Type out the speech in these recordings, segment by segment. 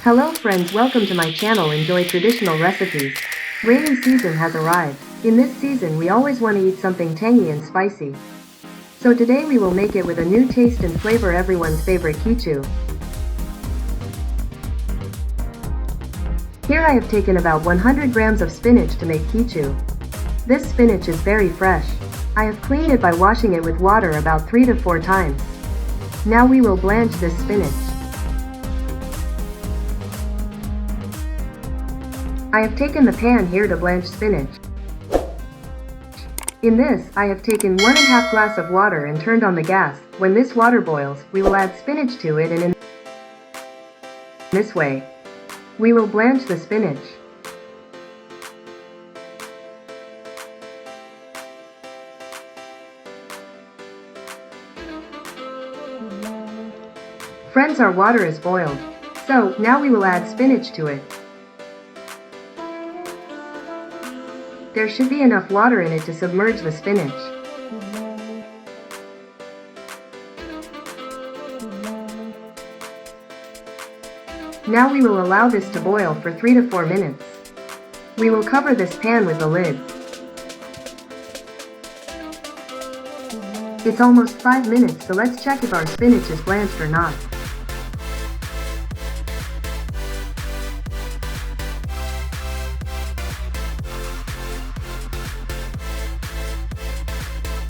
Hello friends, welcome to my channel. Enjoy traditional recipes. Rainy season has arrived. In this season we always want to eat something tangy and spicy. So today we will make it with a new taste and flavor, everyone's favorite khichu. Here I have taken about 100 grams of spinach to make khichu. This spinach is very fresh. I have cleaned it by washing it with water about 3 to 4 times. Now we will blanch this spinach. I have taken the pan here to blanch spinach. In this, I have taken 1½ glass of water and turned on the gas. When this water boils, we will add spinach to it, and in this way, we will blanch the spinach. Friends, our water is boiled. So, now we will add spinach to it. There should be enough water in it to submerge the spinach. Now we will allow this to boil for 3 to 4 minutes. We will cover this pan with the lid. It's almost 5 minutes, so let's check if our spinach is blanched or not.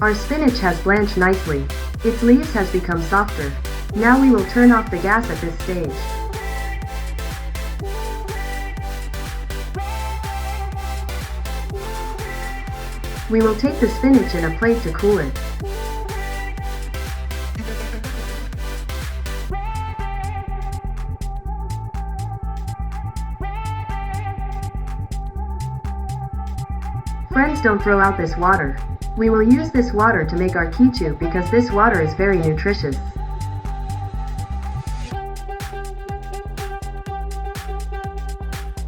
Our spinach has blanched nicely. Its leaves has become softer. Now we will turn off the gas at this stage. We will take the spinach in a plate to cool it. Friends, don't throw out this water. We will use this water to make our khichu because this water is very nutritious.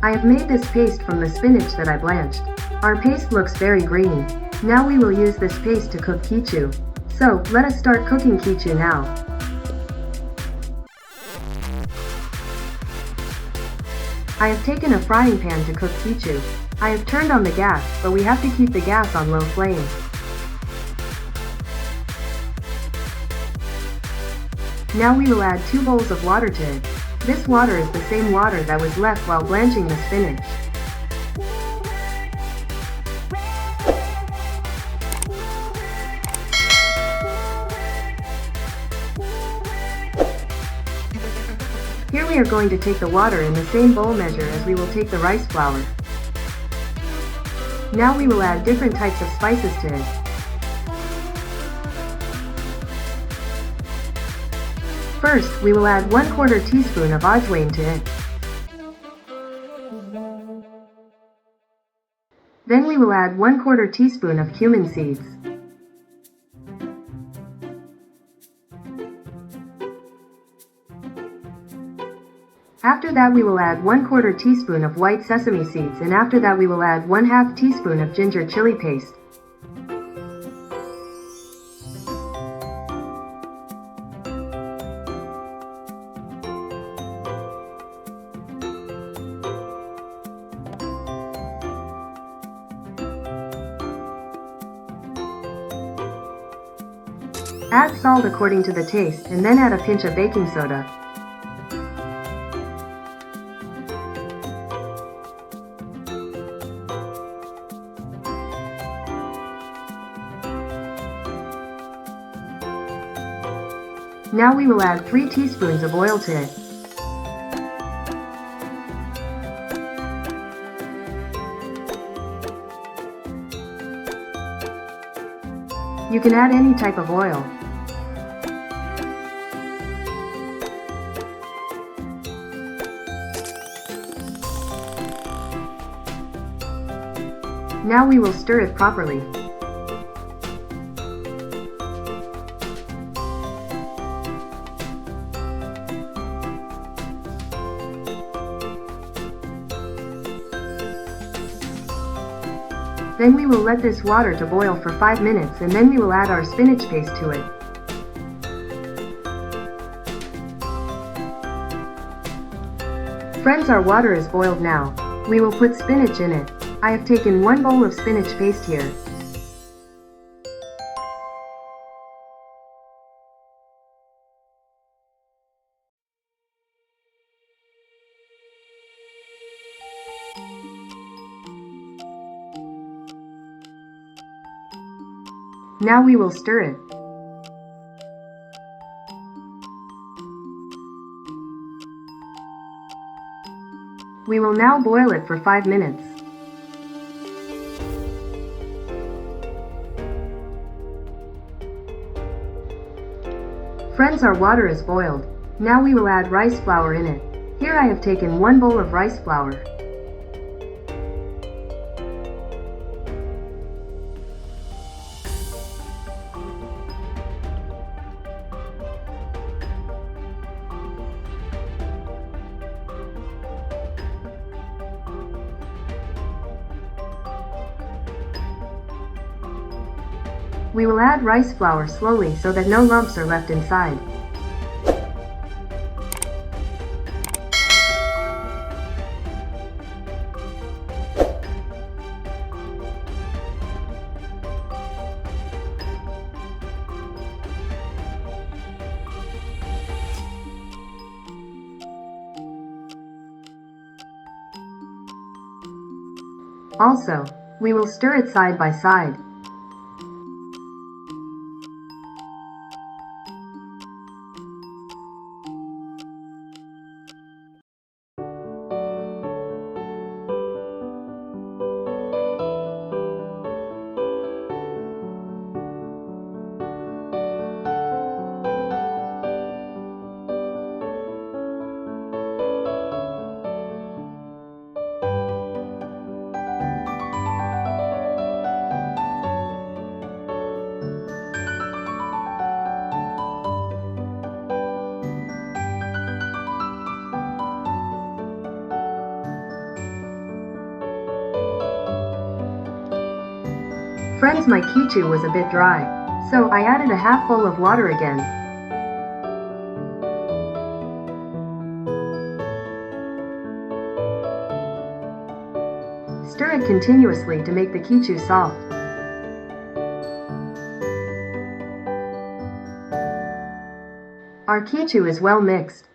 I have made this paste from the spinach that I blanched. Our paste looks very green. Now we will use this paste to cook khichu. So, let us start cooking khichu now. I have taken a frying pan to cook khichu. I have turned on the gas, but we have to keep the gas on low flame. Now we will add 2 bowls of water to it. This water is the same water that was left while blanching the spinach. Here we are going to take the water in the same bowl measure as we will take the rice flour. Now we will add different types of spices to it. First, we will add 1/4 teaspoon of ajwain to it. Then we will add 1/4 teaspoon of cumin seeds. After that we will add 1/4 teaspoon of white sesame seeds, and after that we will add 1/2 teaspoon of ginger chili paste. Add salt according to the taste, and then add a pinch of baking soda. Now we will add 3 teaspoons of oil to it. You can add any type of oil. Now we will stir it properly. Then we will let this water to boil for 5 minutes, and then we will add our spinach paste to it. Friends, our water is boiled now. We will put spinach in it. I have taken 1 bowl of spinach paste here. Now we will stir it. We will now boil it for 5 minutes. Friends, our water is boiled. Now we will add rice flour in it. Here I have taken 1 bowl of rice flour. We will add rice flour slowly so that no lumps are left inside. Also, we will stir it side by side. Friends, my khichu was a bit dry, so I added a half bowl of water again. Stir it continuously to make the khichu soft. Our khichu is well mixed.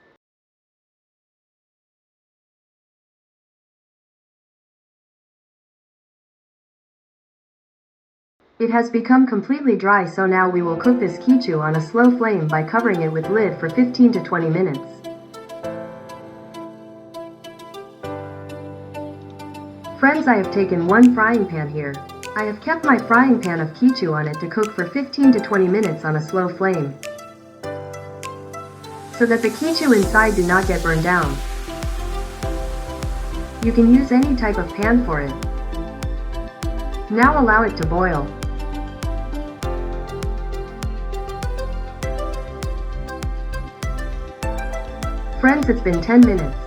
It has become completely dry, so now we will cook this khichu on a slow flame by covering it with lid for 15 to 20 minutes. Friends, I have taken 1 frying pan here. I have kept my frying pan of khichu on it to cook for 15 to 20 minutes on a slow flame, so that the khichu inside do not get burned down. You can use any type of pan for it. Now allow it to boil. Friends, it's been 10 minutes.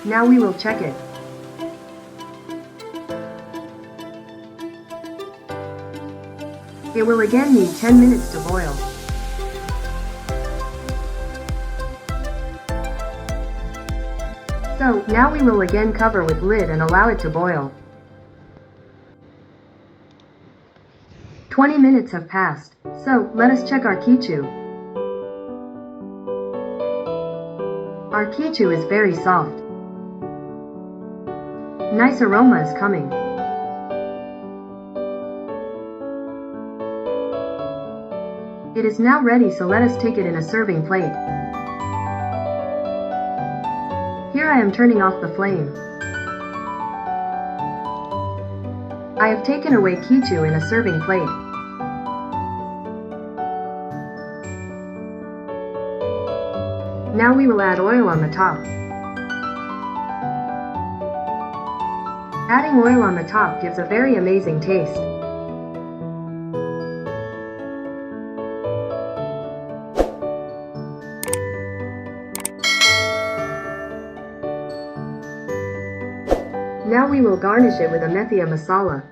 Now we will check it. It will again need 10 minutes to boil. So, now we will again cover with lid and allow it to boil. 20 minutes have passed, so let us check our khichu. Our khichu is very soft. Nice aroma is coming. It is now ready, so let us take it in a serving plate. Here I am turning off the flame. I have taken away khichu in a serving plate. Now we will add oil on the top. Adding oil on the top gives a very amazing taste. Now we will garnish it with a methia masala.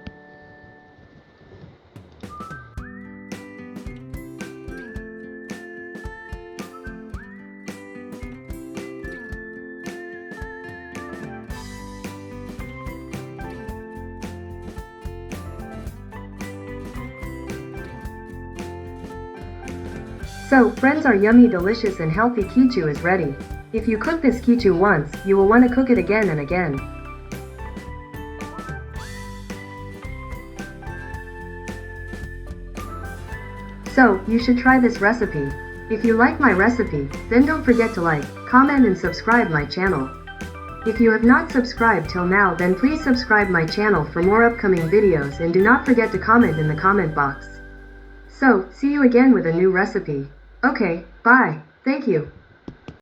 So, friends, our yummy, delicious and healthy khichu is ready. If you cook this khichu once, you will want to cook it again and again. So, you should try this recipe. If you like my recipe, then don't forget to like, comment and subscribe my channel. If you have not subscribed till now, then please subscribe my channel for more upcoming videos and do not forget to comment in the comment box. So, see you again with a new recipe. Okay, bye. Thank you.